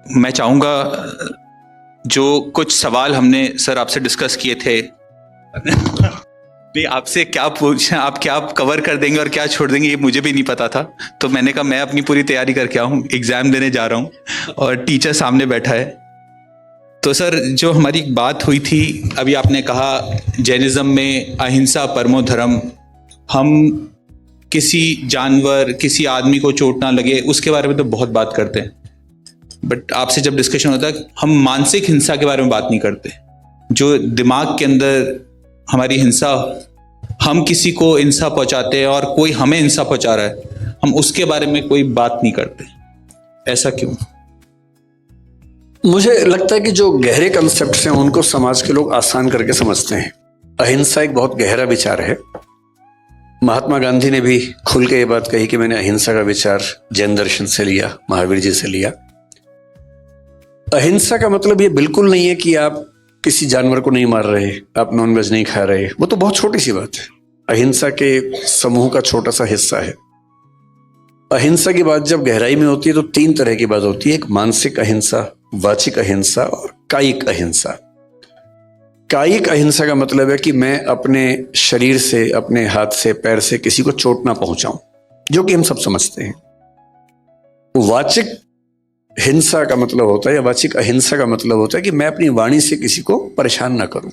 मैं चाहूँगा जो कुछ सवाल हमने सर आपसे डिस्कस किए थे नहीं, आपसे क्या पूछें, आप क्या कवर कर देंगे और क्या छोड़ देंगे ये मुझे भी नहीं पता था। तो मैंने कहा मैं अपनी पूरी तैयारी करके आऊँ, एग्ज़ाम देने जा रहा हूँ और टीचर सामने बैठा है। तो सर जो हमारी बात हुई थी, अभी आपने कहा जैनिज़्म में अहिंसा परमो धर्म, हम किसी जानवर किसी आदमी को चोट ना लगे उसके बारे में तो बहुत बात करते हैं, बट आपसे जब डिस्कशन होता है हम मानसिक हिंसा के बारे में बात नहीं करते। जो दिमाग के अंदर हमारी हिंसा, हम किसी को हिंसा पहुंचाते हैं और कोई हमें हिंसा पहुंचा रहा है, हम उसके बारे में कोई बात नहीं करते। ऐसा क्यों? मुझे लगता है कि जो गहरे कंसेप्ट्स हैं उनको समाज के लोग आसान करके समझते हैं। अहिंसा एक बहुत गहरा विचार है। महात्मा गांधी ने भी खुल के ये बात कही कि मैंने अहिंसा का विचार जैन दर्शन से लिया, महावीर जी से लिया। अहिंसा का मतलब ये बिल्कुल नहीं है कि आप किसी जानवर को नहीं मार रहे, आप नॉनवेज नहीं खा रहे, वो तो बहुत छोटी सी बात है, अहिंसा के समूह का छोटा सा हिस्सा है। अहिंसा की बात जब गहराई में होती है तो 3 तरह की बात होती है, एक मानसिक अहिंसा, वाचिक अहिंसा और कायिक अहिंसा। कायिक अहिंसा का मतलब है कि मैं अपने शरीर से, अपने हाथ से, पैर से किसी को चोट ना पहुंचाऊं, जो कि हम सब समझते हैं। वाचिक हिंसा का मतलब होता है, या वाचिक अहिंसा का मतलब होता है कि मैं अपनी वाणी से किसी को परेशान ना करूं।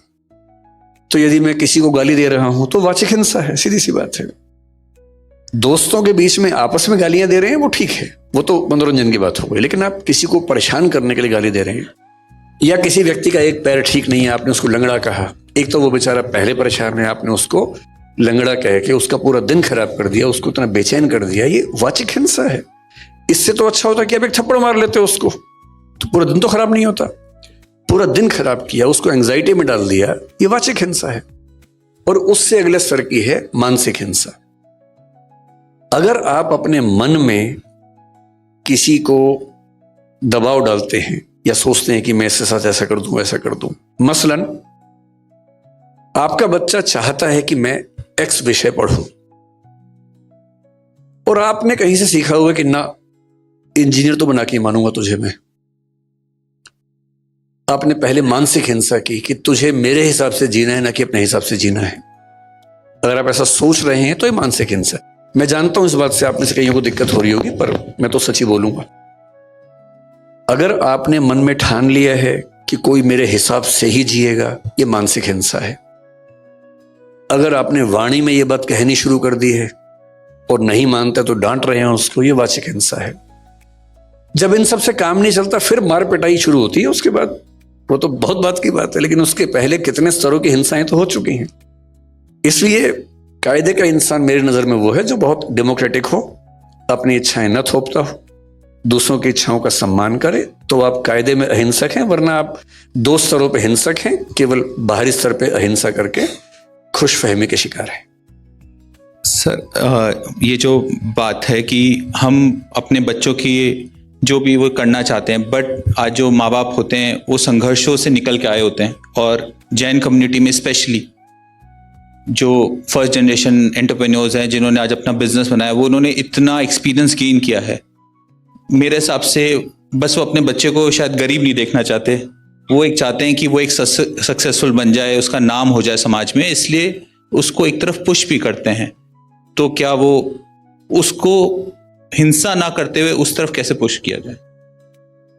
तो यदि मैं किसी को गाली दे रहा हूं तो वाचिक हिंसा है, सीधी सी बात है। दोस्तों के बीच में आपस में गालियां दे रहे हैं वो ठीक है, वो तो मनोरंजन की बात हो गई, लेकिन आप किसी को परेशान करने के लिए गाली दे रहे हैं, या किसी व्यक्ति का एक पैर ठीक नहीं है, आपने उसको लंगड़ा कहा, एक तो वो बेचारा पहले परेशान है, आपने उसको लंगड़ा कह के उसका पूरा दिन खराब कर दिया, उसको इतना बेचैन कर दिया, ये वाचिक हिंसा है। इससे तो अच्छा होता कि आप एक थप्पड़ मार लेते उसको, तो पूरा दिन तो खराब नहीं होता। पूरा दिन खराब किया, उसको एंजाइटी में डाल दिया, ये वाचिक हिंसा है। और उससे अगले स्तर की है मानसिक हिंसा। अगर आप अपने मन में किसी को दबाव डालते हैं या सोचते हैं कि मैं इसके साथ ऐसा कर दूं, ऐसा कर दूं, मसलन आपका बच्चा चाहता है कि मैं एक्स विषय पढ़ूं और आपने कहीं से सीखा हुआ कि ना इंजीनियर तो बना के मानूंगा तुझे मैं, आपने पहले मानसिक हिंसा की कि तुझे मेरे हिसाब से जीना है ना कि अपने हिसाब से जीना है। अगर आप ऐसा सोच रहे हैं तो ये मानसिक हिंसा। मैं जानता हूं इस बात से आप में से कईयों को दिक्कत हो रही होगी, पर मैं तो सच ही बोलूंगा। अगर आपने मन में ठान लिया है कि कोई मेरे हिसाब से ही जिएगा, ये मानसिक हिंसा है। अगर आपने वाणी में ये बात कहनी शुरू कर दी है और नहीं मानता तो डांट रहे हैं उसको, ये वाचिक हिंसा है। जब इन सब से काम नहीं चलता फिर मार पिटाई शुरू होती है। उसके बाद वो तो बहुत बात की बात है, लेकिन उसके पहले कितने स्तरों की हिंसाएं तो हो चुकी हैं। इसलिए कायदे का इंसान मेरी नजर में वो है जो बहुत डेमोक्रेटिक हो, अपनी इच्छाएं न थोपता हो, दूसरों की इच्छाओं का सम्मान करे, तो आप कायदे में अहिंसक हैं। वरना आप 2 स्तरों पे हिंसक हैं, केवल बाहरी स्तर पे अहिंसा करके खुशफहमी के शिकार हैं। सर ये जो बात है कि हम अपने बच्चों की जो भी वो करना चाहते हैं, बट आज जो माँ बाप होते हैं वो संघर्षों से निकल के आए होते हैं, और जैन कम्युनिटी में स्पेशली जो फर्स्ट जनरेशन एंटरप्रेन्योर्स हैं जिन्होंने आज अपना बिजनेस बनाया, वो उन्होंने इतना एक्सपीरियंस गेन किया है। मेरे हिसाब से बस वो अपने बच्चे को शायद गरीब नहीं देखना चाहते, वो एक चाहते हैं कि वो एक सक्सेसफुल बन जाए, उसका नाम हो जाए समाज में, इसलिए उसको एक तरफ पुश भी करते हैं। तो क्या वो उसको हिंसा ना करते हुए उस तरफ कैसे पुश किया जाए?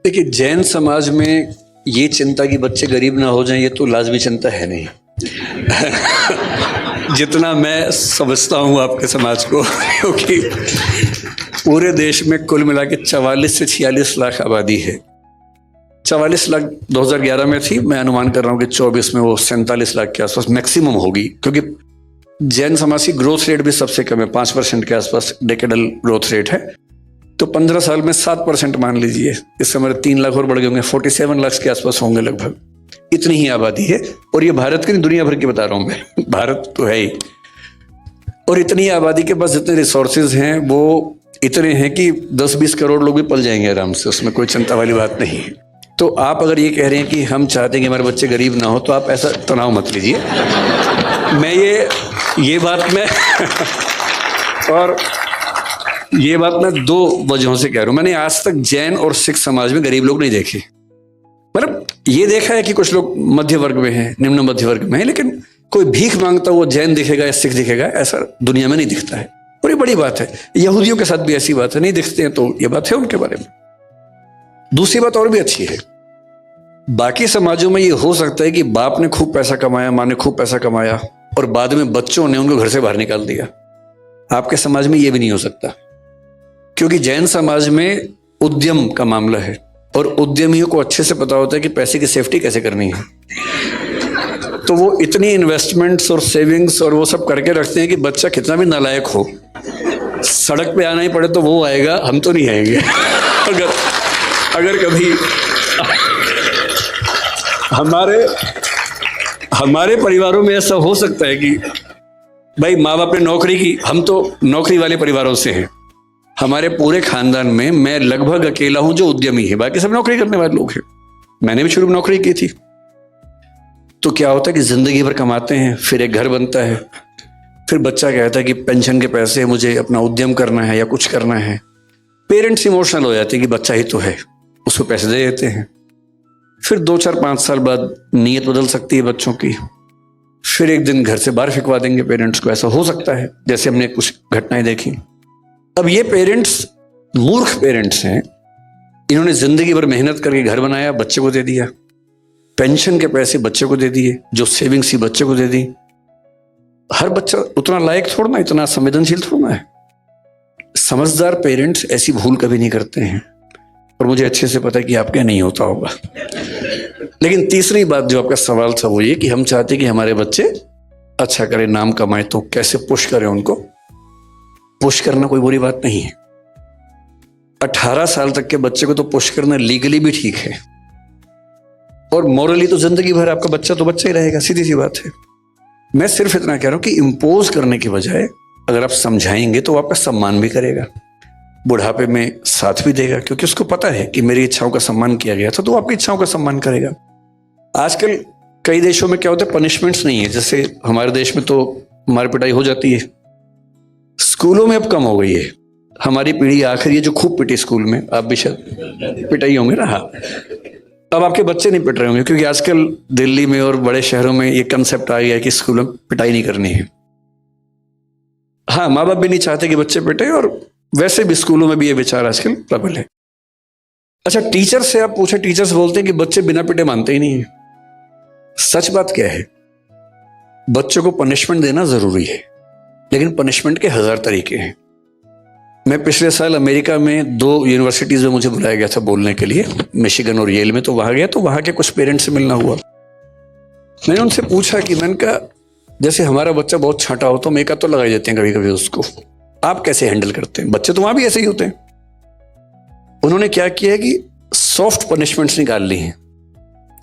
देखिए, जैन समाज में ये चिंता कि बच्चे गरीब ना हो जाएं, ये तो लाजमी चिंता है नहीं। जितना मैं समझता हूँ आपके समाज को, क्योंकि पूरे देश में कुल मिला के 44 से 46 लाख आबादी है। 44 लाख 2011 में थी, मैं अनुमान कर रहा हूँ कि 24 में वो 47 लाख के आसपास मैक्सिमम होगी, क्योंकि जैन समाज की ग्रोथ रेट भी सबसे कम है, 5% के आसपास डेकेडल ग्रोथ रेट है। तो 15 साल में 7% मान लीजिए, इस समय 3 लाख और बढ़ गए होंगे, 47 लाख के आसपास होंगे लगभग। इतनी ही आबादी है, और ये भारत की नहीं दुनिया भर की बता रहा हूँ मैं, भारत तो है ही। और इतनी आबादी के पास जितने रिसोर्सेज हैं वो इतने हैं कि 10-20 करोड़ लोग भी पल जाएंगे आराम से, उसमें कोई चिंता वाली बात नहीं है। तो आप अगर ये कह रहे हैं कि हम चाहते हैं कि हमारे बच्चे गरीब ना हो, तो आप ऐसा तनाव मत लीजिए। मैं ये बात में ये बात मैं 2 वजहों से कह रहा हूं। मैंने आज तक जैन और सिख समाज में गरीब लोग नहीं देखे। मतलब ये देखा है कि कुछ लोग मध्य वर्ग में हैं, निम्न मध्य वर्ग में हैं, लेकिन कोई भीख मांगता हुआ जैन दिखेगा या सिख दिखेगा, ऐसा दुनिया में नहीं दिखता है। और ये बड़ी बात है। यहूदियों के साथ भी ऐसी बात है, नहीं दिखते हैं, तो ये बात है उनके बारे में। दूसरी बात और भी अच्छी है, बाकी समाजों में ये हो सकता है कि बाप ने खूब पैसा कमाया, माँ ने खूब पैसा कमाया और बाद में बच्चों ने उनको घर से बाहर निकाल दिया। आपके समाज में ये भी नहीं हो सकता, क्योंकि जैन समाज में उद्यम का मामला है और उद्यमियों को अच्छे से पता होता है कि पैसे की सेफ्टी कैसे करनी है। तो वो इतनी इन्वेस्टमेंट्स और सेविंग्स और वो सब करके रखते हैं कि बच्चा कितना भी नालायक हो, सड़क पे आना ही पड़े तो वो आएगा, हम तो नहीं आएंगे। अगर कभी हमारे परिवारों में ऐसा हो सकता है कि भाई माँ बाप ने नौकरी की, हम तो नौकरी वाले परिवारों से हैं, हमारे पूरे खानदान में मैं लगभग अकेला हूं जो उद्यमी है, बाकी सब नौकरी करने वाले लोग हैं। मैंने भी शुरू में नौकरी की थी। तो क्या होता है कि जिंदगी भर कमाते हैं, फिर एक घर बनता है, फिर बच्चा कहता है कि पेंशन के पैसे मुझे अपना उद्यम करना है या कुछ करना है। पेरेंट्स इमोशनल हो जाते हैं कि बच्चा ही तो है, उसको पैसे दे देते हैं। फिर 2, 4, 5 साल बाद नीयत बदल सकती है बच्चों की, फिर एक दिन घर से बाहर फिकवा देंगे पेरेंट्स को। ऐसा हो सकता है, जैसे हमने कुछ घटनाएं देखी। अब ये पेरेंट्स मूर्ख पेरेंट्स हैं, इन्होंने जिंदगी भर मेहनत करके घर बनाया, बच्चे को दे दिया, पेंशन के पैसे बच्चे को दे दिए, जो सेविंग्स थी बच्चे को दे दी। हर बच्चा उतना लायक थोड़ा ना, इतना संवेदनशील थोड़ा है। समझदार पेरेंट्स ऐसी भूल कभी नहीं करते हैं, और मुझे अच्छे से पता है कि आपके नहीं होता होगा। लेकिन तीसरी बात जो आपका सवाल था वो ये कि हम चाहते कि हमारे बच्चे अच्छा करें, नाम कमाए, तो कैसे पुश करें उनको। पुश करना कोई बुरी बात नहीं है। 18 साल तक के बच्चे को तो पुश करना लीगली भी ठीक है, और मॉरली तो जिंदगी भर आपका बच्चा तो बच्चा ही रहेगा, सीधी सी बात है। मैं सिर्फ इतना कह रहा हूं कि इम्पोज करने की बजाय अगर आप समझाएंगे तो वो आपका सम्मान भी करेगा, बुढ़ापे में साथ भी देगा, क्योंकि उसको पता है कि मेरी इच्छाओं का सम्मान किया गया था, तो वो आपकी इच्छाओं का सम्मान करेगा। आजकल कई देशों में क्या होता है, पनिशमेंट्स नहीं है। जैसे हमारे देश में तो मार पिटाई हो जाती है, स्कूलों में अब कम हो गई है। हमारी पीढ़ी आखिर ये जो खूब पिटी स्कूल में, आप भी शायद पिटाई होंगे ना। हाँ, अब आपके बच्चे नहीं पिट रहे होंगे, क्योंकि आजकल दिल्ली में और बड़े शहरों में ये कंसेप्ट आ गया है कि स्कूल में पिटाई नहीं करनी है। हाँ, माँ बाप भी नहीं चाहते कि बच्चे पिटे, और वैसे भी स्कूलों में भी ये विचार आजकल प्रबल है। अच्छा, टीचर से आप पूछे, टीचर्स बोलते हैं कि बच्चे बिना पिटे मानते ही नहीं है। सच बात क्या है, बच्चों को पनिशमेंट देना जरूरी है, लेकिन पनिशमेंट के 1000 तरीके हैं। मैं पिछले साल अमेरिका में 2 यूनिवर्सिटीज में मुझे बुलाया गया था बोलने के लिए, मिशिगन और येल में। तो वहां गया, तो वहां के कुछ पेरेंट्स से मिलना हुआ। मैंने उनसे पूछा कि मैंने कहा, जैसे हमारा बच्चा बहुत छांटा हो तो मेकअप तो लगाई देते हैं कभी कभी उसको, आप कैसे हैंडल करते हैं? बच्चे तो वहां भी ऐसे ही होते हैं। उन्होंने क्या किया है कि सॉफ्ट पनिशमेंट्स निकाल ली हैं।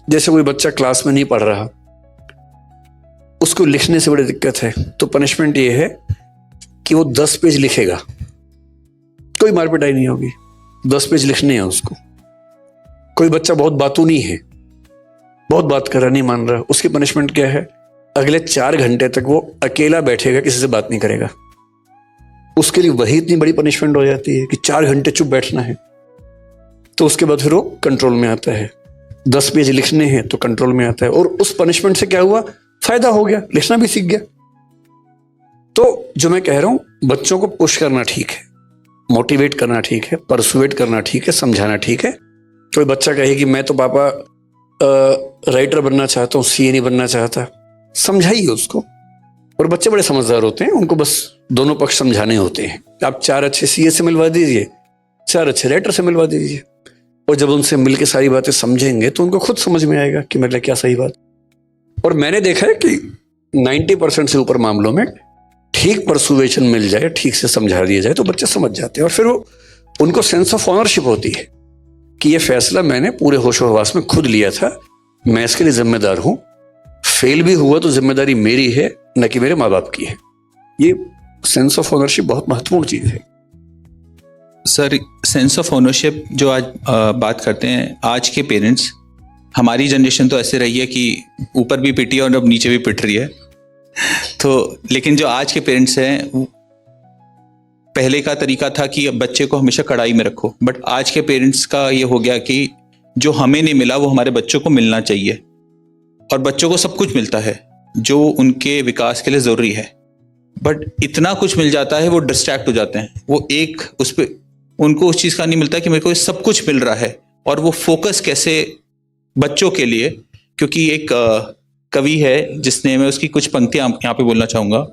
जैसे कोई बच्चा क्लास में नहीं पढ़ रहा, उसको लिखने से बड़ी दिक्कत है, तो पनिशमेंट ये है कि वो 10 पेज लिखेगा, कोई मार पिटाई नहीं होगी, 10 पेज लिखने हैं उसको। कोई बच्चा बहुत बातूनी है, बहुत बात कर रहा, नहीं मान रहा, उसकी पनिशमेंट क्या है? अगले 4 घंटे तक वो अकेला बैठेगा, किसी से बात नहीं करेगा। उसके लिए वही इतनी बड़ी पनिशमेंट हो जाती है कि 4 घंटे चुप बैठना है। तो उसके बाद फिर वो कंट्रोल में आता है। 10 पेज लिखने हैं तो कंट्रोल में आता है। और उस पनिशमेंट से क्या हुआ? फायदा हो गया, लिखना भी सीख गया। तो जो मैं कह रहा हूं, बच्चों को पुश करना ठीक है, मोटिवेट करना ठीक है, परसुएट करना ठीक है, समझाना ठीक है। कोई बच्चा कहे कि मैं तो पापा राइटर बनना चाहता हूँ, सीए नहीं बनना चाहता, समझाइए उसको। और बच्चे बड़े समझदार होते हैं, उनको बस दोनों पक्ष समझाने होते हैं। आप 4 अच्छे सीए से मिलवा दीजिए, 4 अच्छे राइटर से मिलवा दीजिए, और जब उनसे मिलकर सारी बातें समझेंगे तो उनको खुद समझ में आएगा कि मेरे लिए क्या सही बात। और मैंने देखा है कि 90% से ऊपर मामलों में ठीक परसुएशन मिल जाए, ठीक से समझा दिया जाए, तो बच्चे समझ जाते हैं। और फिर वो उनको सेंस ऑफ ऑनरशिप होती है कि ये फैसला मैंने पूरे होशो हवास में खुद लिया था, मैं इसके लिए जिम्मेदार हूं। फेल भी हुआ तो जिम्मेदारी मेरी है, न कि मेरे माँ बाप की है। ये सेंस ऑफ ओनरशिप बहुत महत्वपूर्ण चीज है। सर, सेंस ऑफ ओनरशिप जो आज बात करते हैं, आज के पेरेंट्स, हमारी जनरेशन तो ऐसे रही है कि ऊपर भी पिटी और अब नीचे भी पिट रही है। तो लेकिन जो आज के पेरेंट्स हैं, पहले का तरीका था कि बच्चे को हमेशा कड़ाई में रखो, बट आज के पेरेंट्स का ये हो गया कि जो हमें नहीं मिला वो हमारे बच्चों को मिलना चाहिए। और बच्चों को सब कुछ मिलता है जो उनके विकास के लिए जरूरी है, बट इतना कुछ मिल जाता है वो डिस्ट्रैक्ट हो जाते हैं। वो एक उस पर उनको उस चीज का नहीं मिलता कि मेरे को सब कुछ मिल रहा है, और वो फोकस कैसे बच्चों के लिए। क्योंकि एक कवि है जिसने, मैं उसकी कुछ पंक्तियां यहाँ पे बोलना चाहूंगा।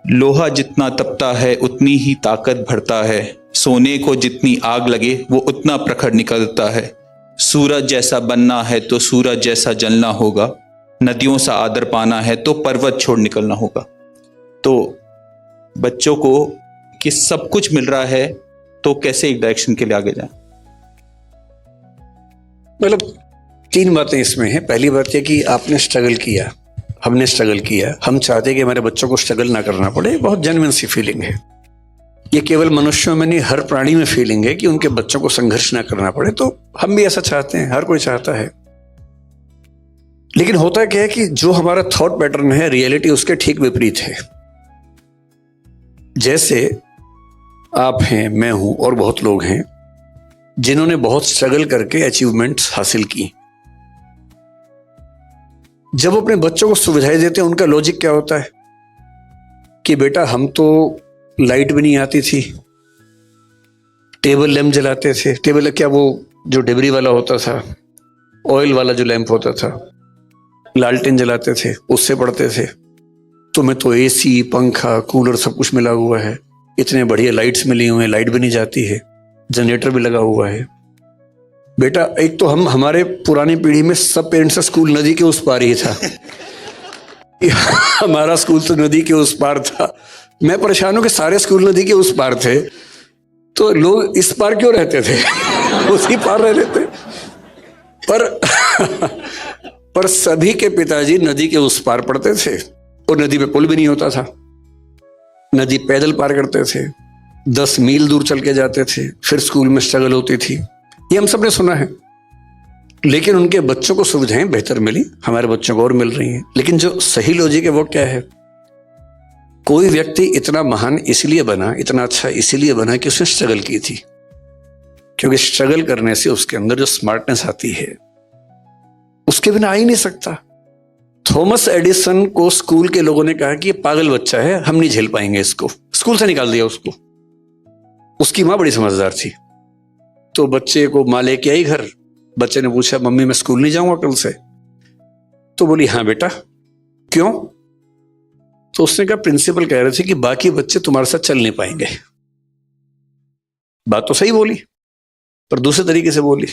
लोहा जितना तपता है उतनी ही ताकत बढ़ता है, सोने को जितनी आग लगे वो उतना प्रखर निकलता है, सूरज जैसा बनना है तो सूरज जैसा जलना होगा, नदियों सा आदर पाना है तो पर्वत छोड़ निकलना होगा। तो बच्चों को कि सब कुछ मिल रहा है तो कैसे एक डायरेक्शन के लिए आगे जाए। मतलब 3 बातें इसमें हैं। पहली बात यह कि आपने स्ट्रगल किया, हमने स्ट्रगल किया, हम चाहते हैं कि हमारे बच्चों को स्ट्रगल ना करना पड़े। बहुत जेन्युइन सी फीलिंग है ये, केवल मनुष्यों में नहीं हर प्राणी में फीलिंग है कि उनके बच्चों को संघर्ष ना करना पड़े। तो हम भी ऐसा चाहते हैं, हर कोई चाहता है। लेकिन होता क्या है कि जो हमारा थॉट पैटर्न है, रियलिटी उसके ठीक विपरीत है। जैसे आप हैं, मैं हूं और बहुत लोग हैं जिन्होंने बहुत स्ट्रगल करके अचीवमेंट्स हासिल की। जब अपने बच्चों को सुविधाएं देते हैं, उनका लॉजिक क्या होता है कि बेटा हम तो लाइट भी नहीं आती थी, टेबल लैंप जलाते थे। टेबल क्या, वो जो डिबरी वाला होता था, ऑयल वाला जो लैंप होता था, लालटेन जलाते थे, उससे पढ़ते थे। तुम्हें तो एसी, पंखा, कूलर सब कुछ मिला हुआ है, इतने बढ़िया लाइट्स मिली हुई हैं, लाइट भी नहीं जाती है, जनरेटर भी लगा हुआ है। बेटा एक तो हमारे पुरानी पीढ़ी में सब पेरेंट्स का स्कूल नदी के उस पार ही था। हमारा स्कूल तो नदी के उस पार था। मैं परेशान हूं कि सारे स्कूल नदी के उस पार थे, तो लोग इस पार क्यों रहते थे? उसी पार रह लेते। पर सभी के पिताजी नदी के उस पार पढ़ते थे, और नदी पे पुल भी नहीं होता था। नदी पैदल पार करते थे, 10 मील दूर चल के जाते थे, फिर स्कूल में स्ट्रगल होती थी। ये हम सब ने सुना है। लेकिन उनके बच्चों को सुविधाएं बेहतर मिली, हमारे बच्चों को और मिल रही हैं। लेकिन जो सही लॉजिक है वो क्या है? कोई व्यक्ति इतना महान इसलिए बना, इतना अच्छा इसलिए बना कि उसने स्ट्रगल की थी। क्योंकि स्ट्रगल करने से उसके अंदर जो स्मार्टनेस आती है, उसके बिना आ ही नहीं सकता। थॉमस एडिसन को स्कूल के लोगों ने कहा कि ये पागल बच्चा है, हम नहीं झेल पाएंगे इसको, स्कूल से निकाल दिया उसको। उसकी माँ बड़ी समझदार थी, तो बच्चे को माँ लेके आई घर। बच्चे ने पूछा, मम्मी मैं स्कूल नहीं जाऊंगा कल से? तो बोली, हाँ बेटा। क्यों? तो उसने कहा, प्रिंसिपल कह रहे थे कि बाकी बच्चे तुम्हारे साथ चल नहीं पाएंगे। बात तो सही बोली, पर दूसरे तरीके से बोली।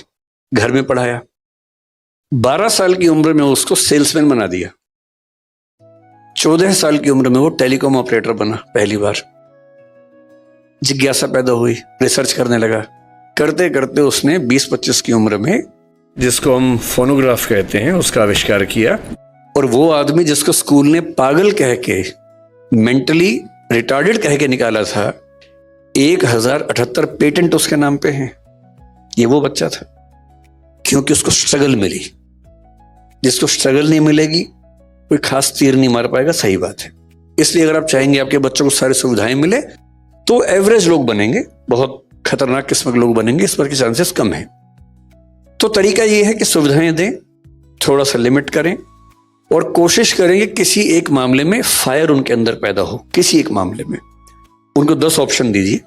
घर में पढ़ाया, 12 साल की उम्र में उसको सेल्समैन बना दिया। 14 साल की उम्र में वो टेलीकॉम ऑपरेटर बना पहली बार। जिज्ञासा पैदा हुई, रिसर्च करने लगा। करते करते उसने 20-25 की उम्र में, जिसको हम फोनोग्राफ कहते हैं, उसका आविष्कार किया। और वो आदमी जिसको स्कूल ने पागल कह के, मेंटली रिटार्डेड कह के निकाला था, 1078 पेटेंट उसके नाम पे हैं। ये वो बच्चा था, क्योंकि उसको स्ट्रगल मिली। जिसको स्ट्रगल नहीं मिलेगी कोई खास तीर नहीं मार पाएगा। सही बात है। इसलिए अगर आप चाहेंगे आपके बच्चों को सारी सुविधाएं मिले, तो एवरेज लोग बनेंगे, बहुत खतरनाक किस्म के लोग बनेंगे, इस पर के चांसेस कम है। तो तरीका ये है कि सुविधाएं दें, थोड़ा सा लिमिट करें, और कोशिश करें कि किसी एक मामले में फायर उनके अंदर पैदा हो। किसी एक मामले में उनको 10 ऑप्शन दीजिए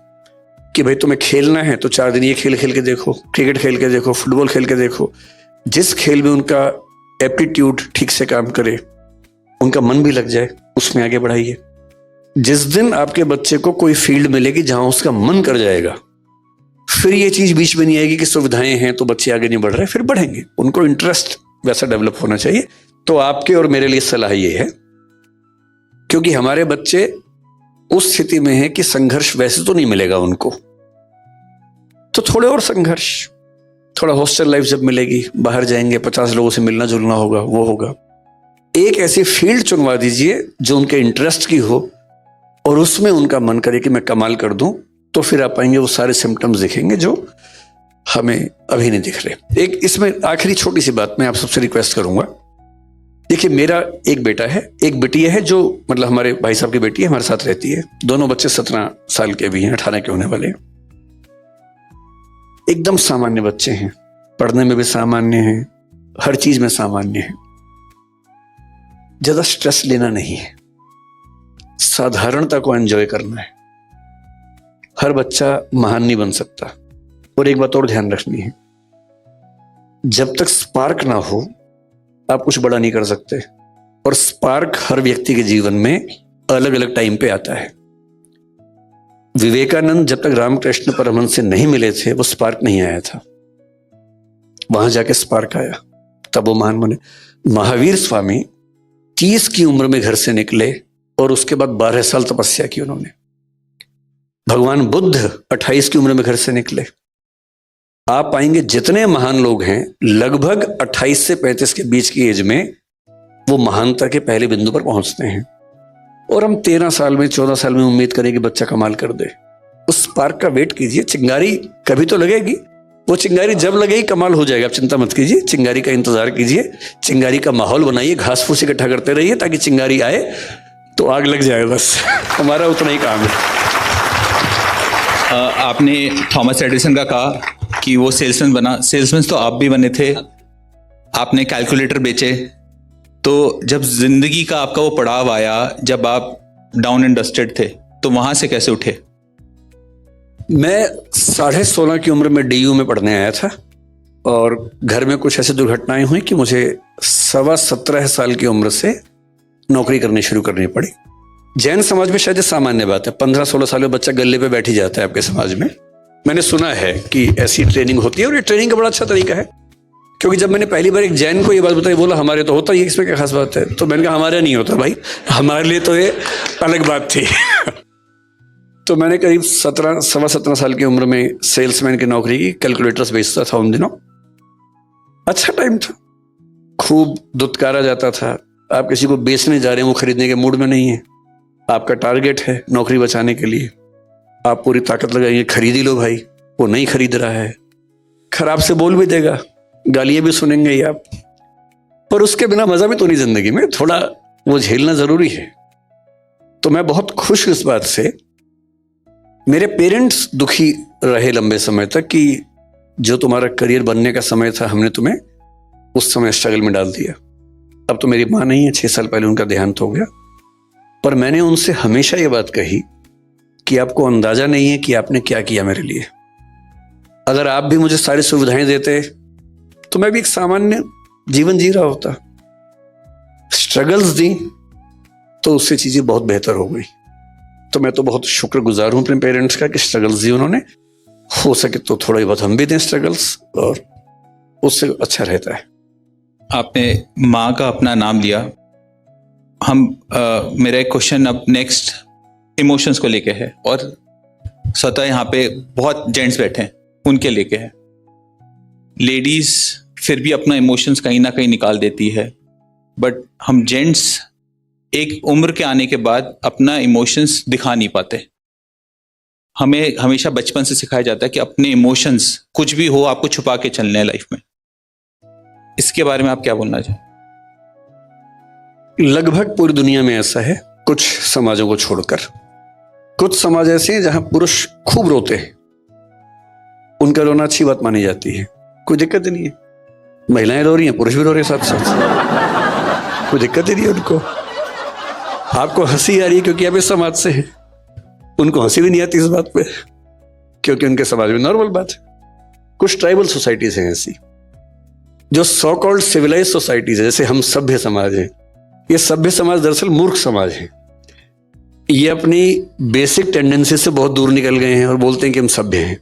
कि भाई तुम्हें खेलना है तो 4 दिन ये खेल खेल के देखो, क्रिकेट खेल के देखो, फुटबॉल खेल के देखो। जिस खेल में उनका एप्टीट्यूड ठीक से काम करे, उनका मन भी लग जाए, उसमें आगे बढ़ाइए। जिस दिन आपके बच्चे को कोई फील्ड मिलेगी जहां उसका मन कर जाएगा, फिर ये चीज बीच में नहीं आएगी कि सुविधाएं हैं तो बच्चे आगे नहीं बढ़ रहे, फिर बढ़ेंगे। उनको इंटरेस्ट वैसा डेवलप होना चाहिए। तो आपके और मेरे लिए सलाह ये है, क्योंकि हमारे बच्चे उस स्थिति में है कि संघर्ष वैसे तो नहीं मिलेगा उनको, तो थोड़े और संघर्ष, थोड़ा हॉस्टल लाइफ जब मिलेगी, बाहर जाएंगे, 50 लोगों से मिलना जुलना होगा, वो होगा। एक ऐसी फील्ड चुनवा दीजिए जो उनके इंटरेस्ट की हो, और उसमें उनका मन करे कि मैं कमाल कर दूं, तो फिर आप पाएंगे वो सारे सिम्टम्स दिखेंगे जो हमें अभी नहीं दिख रहे। एक इसमें आखिरी छोटी सी बात मैं आप सबसे रिक्वेस्ट करूंगा देखिए, मेरा एक बेटा है, एक बिटिया है, जो मतलब हमारे भाई साहब की बेटी है, हमारे साथ रहती है। दोनों बच्चे 17 साल के भी हैं, 18 के होने वाले हैं। एकदम सामान्य बच्चे हैं, पढ़ने में भी सामान्य हैं, हर चीज में सामान्य है। ज्यादा स्ट्रेस लेना नहीं है, साधारणता को एंजॉय करना है। हर बच्चा महान नहीं बन सकता। और एक बात और ध्यान रखनी है, जब तक स्पार्क ना हो आप कुछ बड़ा नहीं कर सकते। और स्पार्क हर व्यक्ति के जीवन में अलग अलग टाइम पे आता है। विवेकानंद जब तक रामकृष्ण परमहंस से नहीं मिले थे, वो स्पार्क नहीं आया था। वहां जाके स्पार्क आया, तब वो महान बने। महावीर स्वामी 30 की उम्र में घर से निकले और उसके बाद 12 साल तपस्या की उन्होंने। भगवान बुद्ध 28 की उम्र में घर से निकले। आप पाएंगे जितने महान लोग हैं, लगभग 28 से 35 के बीच की एज में वो महानता के पहले बिंदु पर पहुंचते हैं। और हम 13 साल में, 14 साल में उम्मीद करें कि बच्चा कमाल कर दे। उस स्पार्क का वेट कीजिए, चिंगारी कभी तो लगेगी। वो चिंगारी जब लगेगी कमाल हो जाएगा, आप चिंता मत कीजिए। चिंगारी का इंतजार कीजिए, चिंगारी का माहौल बनाइए, घास फूस इकट्ठा करते रहिए ताकि चिंगारी आए तो आग लग जाए। बस हमारा उतना ही काम है। आपने थॉमस एडिसन का कहा कि वो सेल्समैन बना। सेल्समैन तो आप भी बने थे, आपने कैलकुलेटर बेचे। तो जब जिंदगी का आपका वो पड़ाव आया, जब आप डाउन एंड डस्टेड थे, तो वहां से कैसे उठे? मैं 16.5 की उम्र में DU में पढ़ने आया था और घर में कुछ ऐसी दुर्घटनाएं हुई कि मुझे 17.25 साल की उम्र से नौकरी करनी शुरू करनी पड़ी। जैन समाज में शायद ये सामान्य बात है, 15-16 साल में बच्चा गल्ले पे बैठ ही जाता है आपके समाज में। मैंने सुना है कि ऐसी ट्रेनिंग होती है और ये ट्रेनिंग का बड़ा अच्छा तरीका है। क्योंकि जब मैंने पहली बार एक जैन को ये बात बताई, बोला हमारे तो होता ही, इसमें क्या खास बात है? तो मैंने कहा हमारे नहीं होता भाई, हमारे लिए तो ये अलग बात थी। तो मैंने करीब 17 साल की उम्र में सेल्समैन की नौकरी की, कैलकुलेटर्स बेचता था उन दिनों। अच्छा टाइम था, खूब दुत्कारा जाता था। आप किसी को बेचने जा रहे हैं, वो खरीदने के मूड में नहीं है, आपका टारगेट है नौकरी बचाने के लिए, आप पूरी ताकत लगाएंगे, खरीद ही लो भाई। वो नहीं खरीद रहा है, खराब से बोल भी देगा, गालियां भी सुनेंगे ही आप। पर उसके बिना मजा भी तो नहीं जिंदगी में, थोड़ा वो झेलना जरूरी है। तो मैं बहुत खुश हूं इस बात से। मेरे पेरेंट्स दुखी रहे लंबे समय तक कि जो तुम्हारा करियर बनने का समय था, हमने तुम्हें उस समय स्ट्रगल में डाल दिया। अब तो मेरी माँ नहीं है, 6 साल पहले उनका देहांत हो गया। पर मैंने उनसे हमेशा ये बात कही कि आपको अंदाजा नहीं है कि आपने क्या किया मेरे लिए। अगर आप भी मुझे सारी सुविधाएं देते तो मैं भी एक सामान्य जीवन जी रहा होता। स्ट्रगल्स दी तो उससे चीजें बहुत बेहतर हो गई। तो मैं तो बहुत शुक्रगुजार हूं अपने पेरेंट्स का कि स्ट्रगल्स दी उन्होंने। हो सके तो थोड़ा ही बहुत हम भी दें स्ट्रगल्स, और उससे अच्छा रहता है। आपने माँ का अपना नाम लिया। मेरा एक क्वेश्चन अब नेक्स्ट इमोशंस को लेके है, और स्वतः यहाँ पे बहुत जेंट्स बैठे हैं, उनके लेके है। लेडीज फिर भी अपना इमोशंस कहीं ना कहीं निकाल देती है, बट हम जेंट्स एक उम्र के आने के बाद अपना इमोशंस दिखा नहीं पाते। हमें हमेशा बचपन से सिखाया जाता है कि अपने इमोशंस कुछ भी हो आपको छुपा के चलने हैं लाइफ में। इसके बारे में आप क्या बोलना चाहें? लगभग पूरी दुनिया में ऐसा है, कुछ समाजों को छोड़कर। कुछ समाज ऐसे हैं जहां पुरुष खूब रोते हैं, उनका रोना अच्छी बात मानी जाती है, कोई दिक्कत ही नहीं है। महिलाएं रो रही हैं, पुरुष भी रो रहे हैं साथ साथ, कोई दिक्कत ही नहीं है उनको। आपको हंसी आ रही है क्योंकि आप इस समाज से हैं, उनको हंसी भी नहीं आती इस बात पे क्योंकि उनके समाज में नॉर्मल बात है। कुछ ट्राइबल सोसाइटीज हैं ऐसी, जो सो कॉल्ड सिविलाइज सोसाइटीज है, जैसे हम सभ्य समाज है। ये सभ्य समाज दरअसल मूर्ख समाज है। ये अपनी बेसिक टेंडेंसी से बहुत दूर निकल गए हैं और बोलते हैं कि हम सभ्य हैं।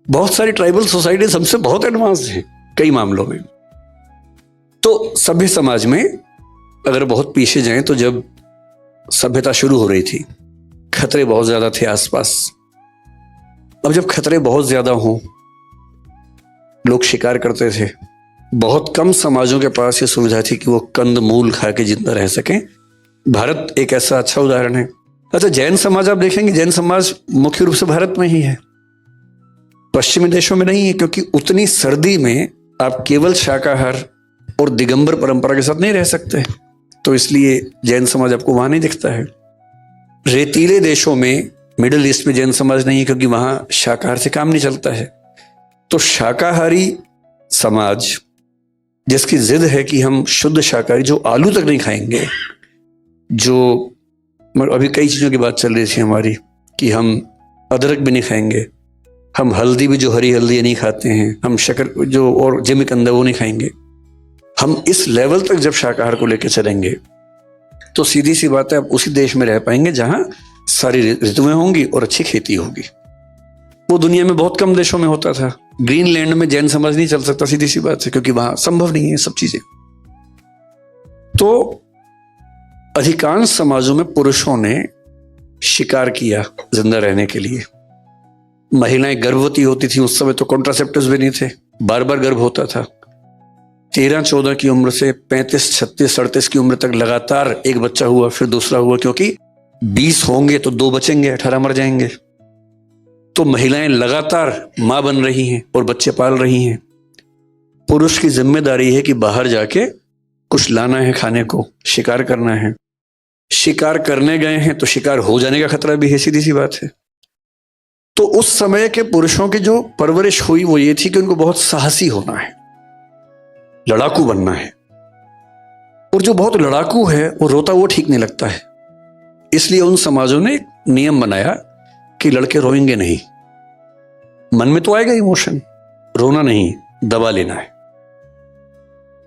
बहुत सारी ट्राइबल सोसाइटीज हमसे बहुत एडवांस हैं कई मामलों में। तो सभ्य समाज में अगर बहुत पीछे जाएं तो जब सभ्यता शुरू हो रही थी, खतरे बहुत ज्यादा थे आसपास। अब जब खतरे बहुत ज्यादा हों, लोग शिकार करते थे। बहुत कम समाजों के पास ये सुविधा थी कि वो कंद मूल खा के जिंदा रह सकें। भारत एक ऐसा अच्छा उदाहरण है। अच्छा, जैन समाज आप देखेंगे, जैन समाज मुख्य रूप से भारत में ही है, पश्चिमी देशों में नहीं है, क्योंकि उतनी सर्दी में आप केवल शाकाहार और दिगंबर परंपरा के साथ नहीं रह सकते, तो इसलिए जैन समाज आपको वहां नहीं दिखता है। रेतीले देशों में, मिडिल ईस्ट में जैन समाज नहीं है, क्योंकि वहां शाकाहार से काम नहीं चलता है। तो शाकाहारी समाज जिसकी जिद है कि हम शुद्ध शाकाहारी, जो आलू तक नहीं खाएंगे, जो अभी कई चीजों की बात चल रही थी हमारी कि हम अदरक भी नहीं खाएंगे, हम हल्दी भी, जो हरी हल्दी नहीं खाते हैं, हम शक्कर जो और जिमीकंद वो नहीं खाएंगे। हम इस लेवल तक जब शाकाहार को लेकर चलेंगे तो सीधी सी बात है, आप उसी देश में रह पाएंगे जहां सारी ऋतुएं होंगी और अच्छी खेती होगी। वो दुनिया में बहुत कम देशों में होता था। ग्रीनलैंड में जैन समाज नहीं चल सकता, सीधी सी बात है, क्योंकि वहां संभव नहीं है सब चीजें। तो अधिकांश समाजों में पुरुषों ने शिकार किया जिंदा रहने के लिए। महिलाएं गर्भवती होती थी, उस समय तो कॉन्ट्रासेप्टिव्स भी नहीं थे, बार बार गर्भ होता था। 13-14 की उम्र से 35, 36, 38 की उम्र तक लगातार एक बच्चा हुआ, फिर दूसरा हुआ, क्योंकि 20 होंगे तो 2 बचेंगे, 18 मर जाएंगे। तो महिलाएं लगातार मां बन रही हैं और बच्चे पाल रही हैं। पुरुष की जिम्मेदारी है कि बाहर जाके कुछ लाना है खाने को, शिकार करना है। शिकार करने गए हैं तो शिकार हो जाने का खतरा भी है, सीधी सी बात है। तो उस समय के पुरुषों की जो परवरिश हुई वो ये थी कि उनको बहुत साहसी होना है, लड़ाकू बनना है। और जो बहुत लड़ाकू है वो रोता वो ठीक नहीं लगता है। इसलिए उन समाजों ने एक नियम बनाया कि लड़के रोएंगे नहीं। मन में तो आएगा इमोशन, रोना नहीं, दबा लेना है।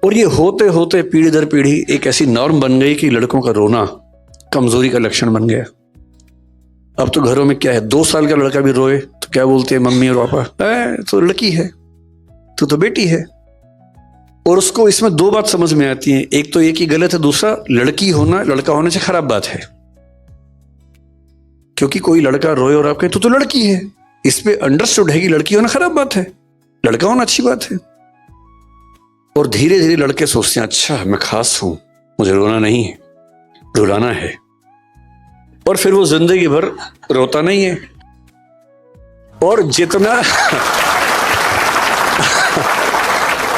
और ये होते होते पीढ़ी दर पीढ़ी एक ऐसी नॉर्म बन गई कि लड़कों का रोना कमजोरी का लक्षण बन गया। अब तो घरों में क्या है, 2 साल का लड़का भी रोए तो क्या बोलते हैं मम्मी और पापा, तो लड़की है, तू तो बेटी है। और उसको इसमें 2 बात समझ में आती है, एक तो एक ही गलत है, दूसरा लड़की होना लड़का होने से खराब बात है। क्योंकि कोई लड़का रोए और आप कहें तो लड़की है, इस पे अंडरस्टूड है कि लड़की होना खराब बात है, लड़का होना अच्छी बात है। और धीरे धीरे लड़के सोचते हैं अच्छा मैं खास हूं, मुझे रोना नहीं है, रुलाना है। और फिर वो जिंदगी भर रोता नहीं है। और जितना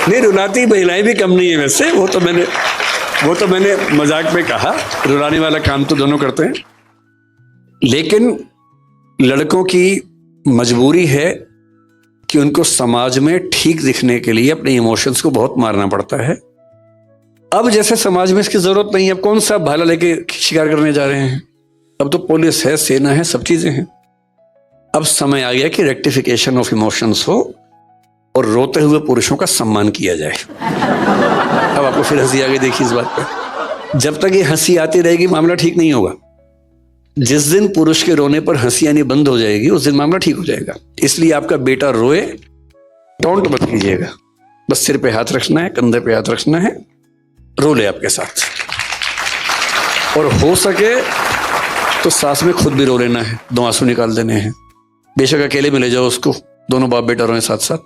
नहीं, रुलाती महिलाएं भी कम नहीं है वैसे, वो तो मैंने मजाक में कहा, रुलाने वाला काम तो दोनों करते हैं। लेकिन लड़कों की मजबूरी है कि उनको समाज में ठीक दिखने के लिए अपने इमोशंस को बहुत मारना पड़ता है। अब जैसे समाज में इसकी जरूरत नहीं है, अब कौन सा भाला लेके शिकार करने जा रहे हैं, अब तो पुलिस है, सेना है, सब चीजें हैं। अब समय आ गया कि रेक्टिफिकेशन ऑफ इमोशंस हो और रोते हुए पुरुषों का सम्मान किया जाए। अब आपको फिर हंसी आ गई, देखिए इस बात पर। जब तक ये हंसी आती रहेगी मामला ठीक नहीं होगा। जिस दिन पुरुष के रोने पर हंसी आनी बंद हो जाएगी उस दिन मामला ठीक हो जाएगा। इसलिए आपका बेटा रोए, टोंट मत कीजिएगा, बस सिर पे हाथ रखना है, कंधे पे हाथ रखना है, रो ले आपके साथ। और हो सके तो साथ में खुद भी रो लेना है, 2 आंसू निकाल देने हैं। बेशक अकेले में ले जाओ उसको, दोनों बाप बेटा रोए साथ साथ,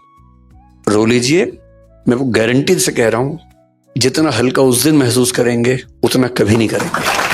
रो लीजिए। मैं वो गारंटी से कह रहा हूं, जितना हल्का उस दिन महसूस करेंगे उतना कभी नहीं करेंगे।